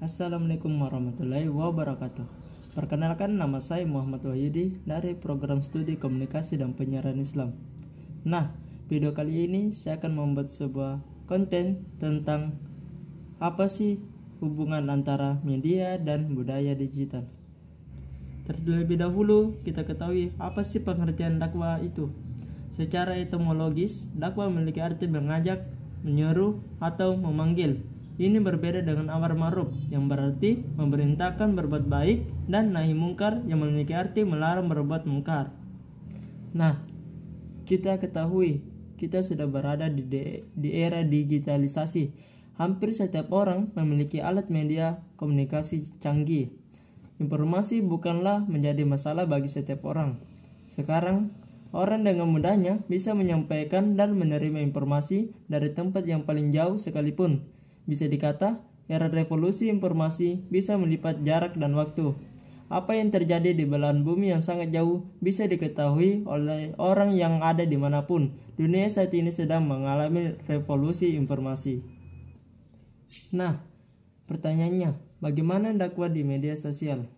Assalamualaikum warahmatullahi wabarakatuh. Perkenalkan, nama saya Muhammad Wahyudi dari program studi komunikasi dan penyiaran Islam. Nah, video kali ini saya akan membuat sebuah konten tentang apa sih hubungan antara media dan budaya digital. Terlebih dahulu kita ketahui apa sih pengertian dakwah itu. Secara etimologis, dakwah memiliki arti mengajak, menyuruh, atau memanggil. Ini berbeda dengan amar ma'ruf yang berarti memerintahkan berbuat baik dan nahi mungkar yang memiliki arti melarang berbuat mungkar. Nah, kita ketahui kita sudah berada di era digitalisasi. Hampir setiap orang memiliki alat media komunikasi canggih. Informasi bukanlah menjadi masalah bagi setiap orang. Sekarang, orang dengan mudahnya bisa menyampaikan dan menerima informasi dari tempat yang paling jauh sekalipun. Bisa dikata, era revolusi informasi bisa melipat jarak dan waktu. Apa yang terjadi di belahan bumi yang sangat jauh bisa diketahui oleh orang yang ada dimanapun. Dunia saat ini sedang mengalami revolusi informasi. Nah, pertanyaannya, bagaimana dakwah di media sosial?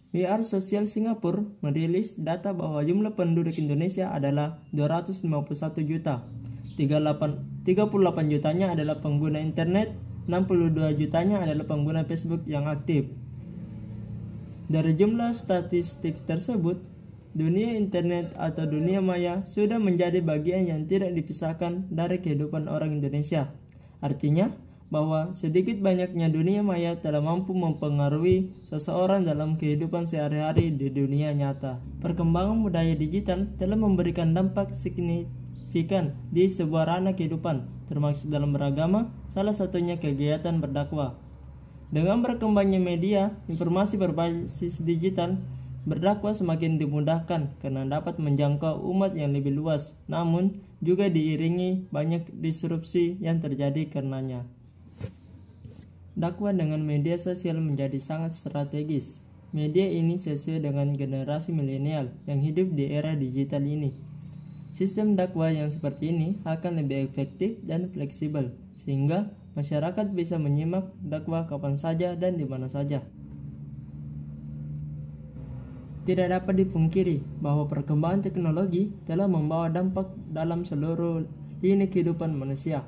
WR Social Singapura merilis data bahwa jumlah penduduk Indonesia adalah 251 juta. 38 jutanya adalah pengguna internet, 62 jutanya adalah pengguna Facebook yang aktif. Dari jumlah statistik tersebut, dunia internet atau dunia maya sudah menjadi bagian yang tidak dipisahkan dari kehidupan orang Indonesia. Artinya, bahwa sedikit banyaknya dunia maya telah mampu mempengaruhi seseorang dalam kehidupan sehari-hari di dunia nyata. Perkembangan budaya digital telah memberikan dampak signifikan di sebuah ranah kehidupan, termasuk dalam beragama, salah satunya kegiatan berdakwah. Dengan berkembangnya media, informasi berbasis digital, berdakwah semakin dimudahkan karena dapat menjangkau umat yang lebih luas, namun juga diiringi banyak disrupsi yang terjadi karenanya. Dakwah dengan media sosial menjadi sangat strategis. Media ini sesuai dengan generasi milenial yang hidup di era digital ini. Sistem dakwah yang seperti ini akan lebih efektif dan fleksibel, sehingga masyarakat bisa menyimak dakwah kapan saja dan di mana saja. Tidak dapat dipungkiri bahwa perkembangan teknologi telah membawa dampak dalam seluruh lini kehidupan manusia.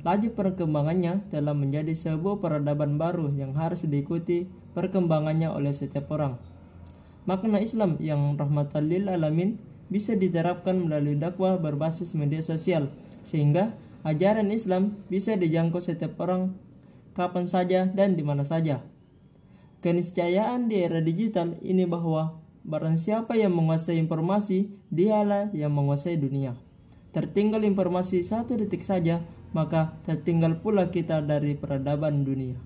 Laju perkembangannya telah menjadi sebuah peradaban baru yang harus diikuti perkembangannya oleh setiap orang. Makna Islam yang rahmatan lil alamin bisa diterapkan melalui dakwah berbasis media sosial, sehingga ajaran Islam bisa dijangkau setiap orang kapan saja dan di mana saja. Keniscayaan di era digital ini bahwa barang siapa yang menguasai informasi, dialah yang menguasai dunia. Tertinggal informasi 1 detik saja, maka tertinggal pula kita dari peradaban dunia.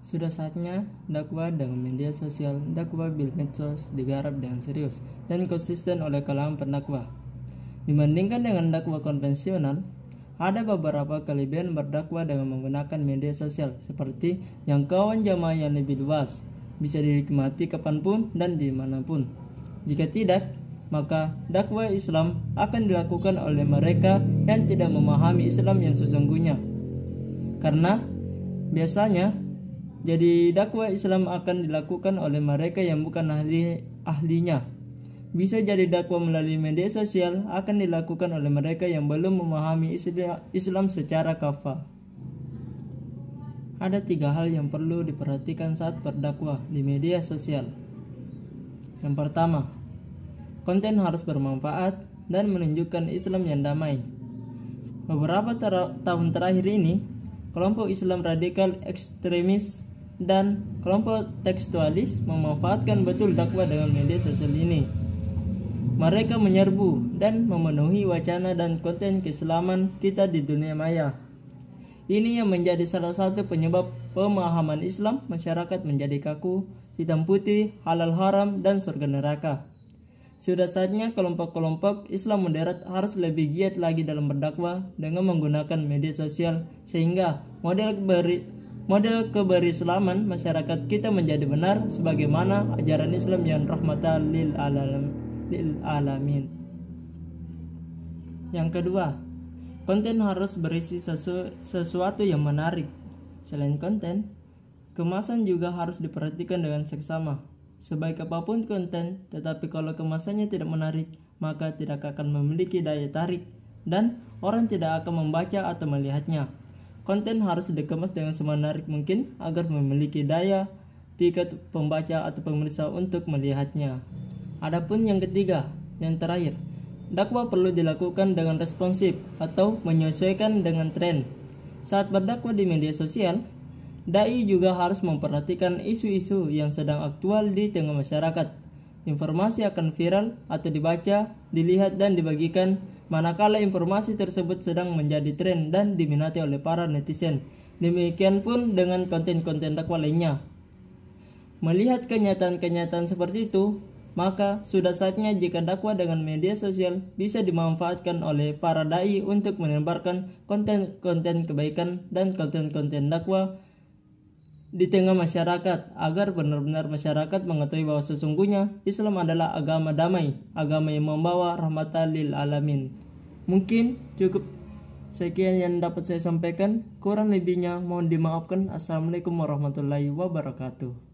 Sudah saatnya dakwah dengan media sosial, dakwah bil medsos digarap dengan serius dan konsisten oleh kalangan pendakwah. Dibandingkan dengan dakwah konvensional, ada beberapa kelebihan berdakwah dengan menggunakan media sosial seperti jangkauan jamaah yang lebih luas, bisa dinikmati kapanpun dan dimanapun. Jika tidak, maka dakwah Islam akan dilakukan oleh mereka yang tidak memahami Islam yang sesungguhnya. Karena biasanya jadi dakwah Islam akan dilakukan oleh mereka yang bukan ahlinya. Bisa jadi dakwah melalui media sosial akan dilakukan oleh mereka yang belum memahami Islam secara kafah. Ada 3 hal yang perlu diperhatikan saat berdakwah di media sosial. Yang pertama, konten harus bermanfaat dan menunjukkan Islam yang damai. Beberapa tahun terakhir ini, kelompok Islam radikal ekstremis dan kelompok tekstualis memanfaatkan betul dakwah dengan media sosial ini. Mereka menyerbu dan memenuhi wacana dan konten keislaman kita di dunia maya. Ini yang menjadi salah satu penyebab pemahaman Islam masyarakat menjadi kaku, hitam putih, halal haram, dan surga neraka. Sudah saatnya kelompok-kelompok Islam moderat harus lebih giat lagi dalam berdakwah dengan menggunakan media sosial, sehingga model keberislaman masyarakat kita menjadi benar sebagaimana ajaran Islam yang rahmatan lil alamin. Yang kedua, konten harus berisi sesuatu yang menarik. Selain konten, kemasan juga harus diperhatikan dengan seksama. Sebaik apapun konten, tetapi kalau kemasannya tidak menarik, maka tidak akan memiliki daya tarik dan orang tidak akan membaca atau melihatnya. Konten harus dikemas dengan semenarik mungkin agar memiliki daya pikat pembaca atau pemirsa untuk melihatnya. Adapun yang ketiga, yang terakhir, dakwah perlu dilakukan dengan responsif atau menyesuaikan dengan tren. Saat berdakwah di media sosial, dai juga harus memperhatikan isu-isu yang sedang aktual di tengah masyarakat. Informasi akan viral atau dibaca, dilihat dan dibagikan manakala informasi tersebut sedang menjadi tren dan diminati oleh para netizen. Demikian pun dengan konten-konten dakwah lainnya. Melihat kenyataan-kenyataan seperti itu, maka sudah saatnya jika dakwah dengan media sosial bisa dimanfaatkan oleh para dai untuk menebarkan konten-konten kebaikan dan konten-konten dakwah di tengah masyarakat agar benar-benar masyarakat mengetahui bahwa sesungguhnya Islam adalah agama damai, agama yang membawa rahmatan lil alamin. Mungkin cukup sekian yang dapat saya sampaikan, kurang lebihnya mohon dimaafkan. Assalamualaikum warahmatullahi wabarakatuh.